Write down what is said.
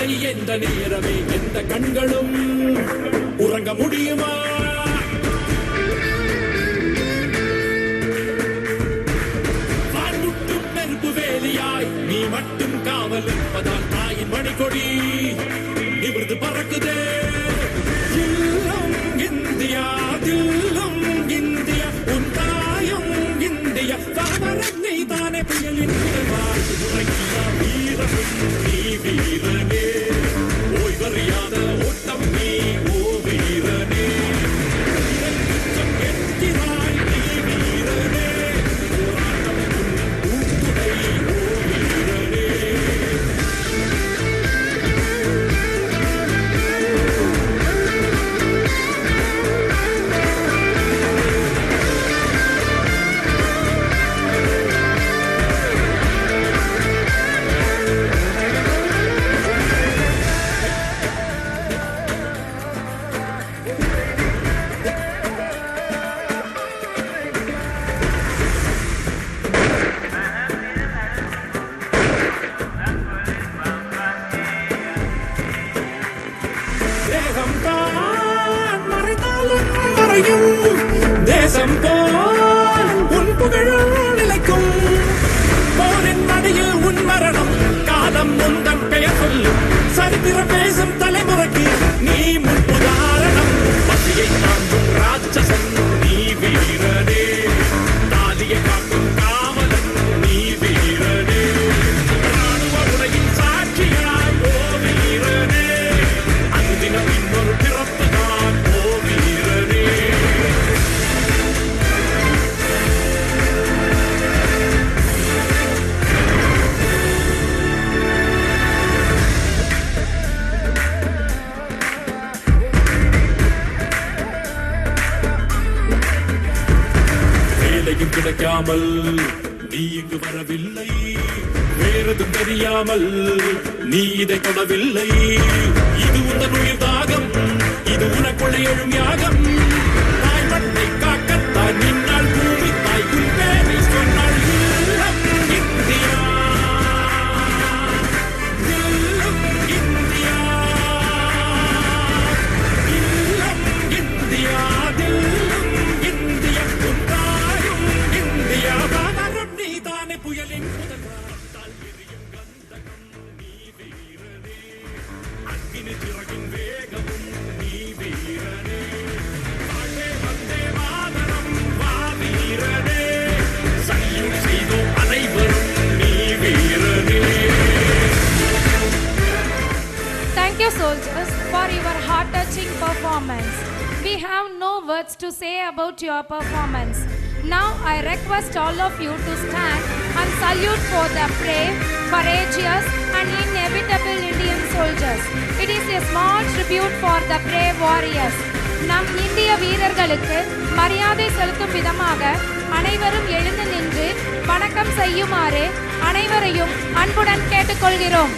இல்லை எந்த நேரமே எந்த கண்களும் உறங்க முடியுமா? வான்முட்டும் நெருப்பு வேலியாய் நீ மட்டும் காவல் இருப்பதால் தாயின் மணிக்கொடி நிமிர்ந்து பறக்குதே. இந்தியா தில்லும் இந்தியா உன் தாயும் இந்தியா தாமரம் நீ தானே புயலின் வீரமும் நீ வீரனே ஓய்வறியாத ஓட்டம் நீ ஓ வீரனே என்கிறாய் நீ வீரனே போராட்டம் ஊக்குடை ஓ வீரனே. தேசம் போல் உன் புகழும் நிலைக்கும். போரின் மடியில் உன் மரணம் காலம் உந்தன் பெயர் சொல்லும். சரித்திரம் பேசும் தலைமுறைக்கு நீ முன்னுதாரணம். பசியை தாங்கும் ராட்சசன் நீ வீரனே தாலியை காக்கும் காவலன் நீ வீரனே ராணுவ உலகின் சாட்சியாய் ஓ வீரனே அன்பினம் இன்னொரு பிறப்புதான் ஓ வீரனே. வேலையும் கிடைக்காமல் நீ இங்கு வரவில்லை. வேறதும் தெரியாமல் நீ இதை தொடவில்லை. இது உந்தன் உயிர் தாகம், இது உனக்குள்ள எழும் யாகம். தாய் மண்ணை காக்கத்தான் நின்னால் பூமி தாய் உன் பேரை சொன்னால் இல்லம் இந்தியா இல்லம் இந்தியா இல்லம் இந்தியா தில்லும் இந்தியா உன் தாயும் இந்தியா வானரம் நீ தானே புயலின் முதல்வரால் எரியும் கந்தகம் நீ வீரனே அக்கினி சிறகின் வேகமும் நீ வீரனே வாழ்வே வந்தே மாதரம் வா வீரனே சல்யூட் செய்தோம் அனைவரும் நீ வீரனே. Thank you, soldiers, for your heart-touching performance. We have no words to say about your performance. Now I request all of you to stand and salute for the brave, courageous and inevitable Indian soldiers. It is a small tribute for the brave warriors. நம் இந்திய வீரர்களுக்கு மரியாதை செலுத்தும் விதமாக அனைவரும் எழுந்து நின்று வணக்கம் செய்யுமாறு அனைவரையும் அன்புடன் கேட்டுக்கொள்கிறோம்.